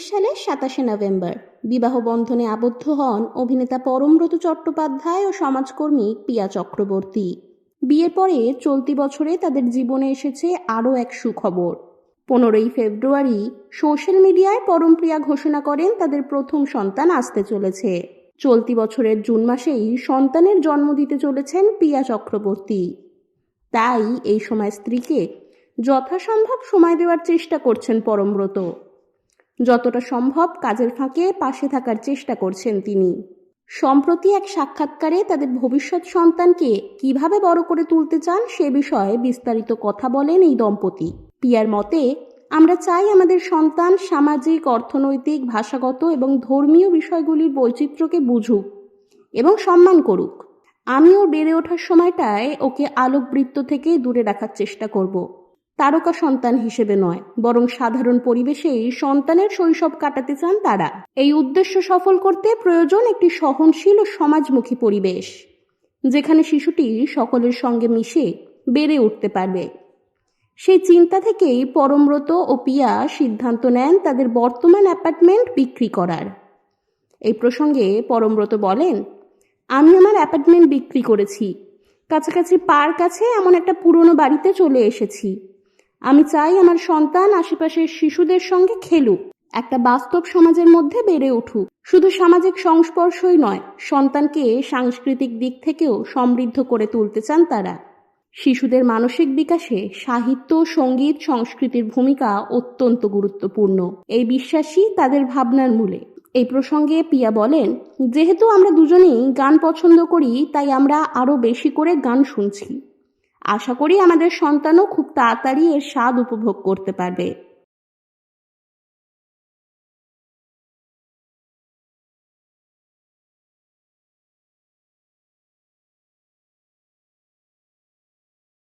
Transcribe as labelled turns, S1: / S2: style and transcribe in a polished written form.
S1: সালে 27 নভেম্বর বিবাহ বন্ধনে আবদ্ধ হন অভিনেতা পরমব্রত চট্টোপাধ্যায় ও সমাজকর্মী পিয়া চক্রবর্তী। বিয়ের পরে চলতি বছরে তাদের জীবনে এসেছে আরও এক সুখবর। 15ই ফেব্রুয়ারি সোশ্যাল মিডিয়ায় পরমপ্রিয়া ঘোষণা করেন তাদের প্রথম সন্তান আসতে চলেছে। চলতি বছরের জুন মাসেই সন্তানের জন্ম দিতে চলেছেন পিয়া চক্রবর্তী। তাই এই সময় স্ত্রীকে যথাসম্ভব সময় দেওয়ার চেষ্টা করছেন পরমব্রত। যতটা সম্ভব কাজের ফাঁকে পাশে থাকার চেষ্টা করছেন তিনি। সম্প্রতি এক সাক্ষাৎকারে তাদের ভবিষ্যৎ সন্তানকে কিভাবে বড় করে তুলতে চান সে বিষয়ে বিস্তারিত কথা বলেন এই দম্পতি। পিয়ার মতে, আমরা চাই আমাদের সন্তান সামাজিক, অর্থনৈতিক, ভাষাগত এবং ধর্মীয় বিষয়গুলির বৈচিত্র্যকে বুঝুক এবং সম্মান করুক। আমি ওর বেড়ে ওঠার সময়টায় ওকে আলোকবৃত্ত থেকে দূরে রাখার চেষ্টা করব। তারকা সন্তান হিসেবে নয়, বরং সাধারণ পরিবেশেই সন্তানের শৈশব কাটাতে চান তারা। এই উদ্দেশ্য সফল করতে প্রয়োজন একটি সহনশীল ও সমাজমুখী পরিবেশ, যেখানে শিশুটি সকলের সঙ্গে মিশে বেড়ে উঠতে পারবে। সেই চিন্তা থেকেই পরমব্রত ও পিয়া সিদ্ধান্ত নেন তাদের বর্তমান অ্যাপার্টমেন্ট বিক্রি করার। এই প্রসঙ্গে পরমব্রত বলেন, আমি আমার অ্যাপার্টমেন্ট বিক্রি করেছি। কাছাকাছি পার্ক আছে এমন একটা পুরনো বাড়িতে চলে এসেছি। আমি চাই আমার সন্তান আশেপাশের শিশুদের সঙ্গে খেলুক, একটা বাস্তব সমাজের মধ্যে বেড়ে উঠুক। শুধু সামাজিক সংস্পর্শই নয়, সন্তানকে সাংস্কৃতিক দিক থেকেও সমৃদ্ধ করে তুলতে চান তারা। শিশুদের মানসিক বিকাশে সাহিত্য, সঙ্গীত, সংস্কৃতির ভূমিকা অত্যন্ত গুরুত্বপূর্ণ। এই বিশ্বাসই তাদের ভাবনার মূলে। এই প্রসঙ্গে পিয়া বলেন, যেহেতু আমরা দুজনেই গান পছন্দ করি, তাই আমরা আরও বেশি করে গান শুনছি। আশা করি আমাদের সন্তানও খুব তাড়াতাড়ি এর স্বাদ উপভোগ করতে পারবে।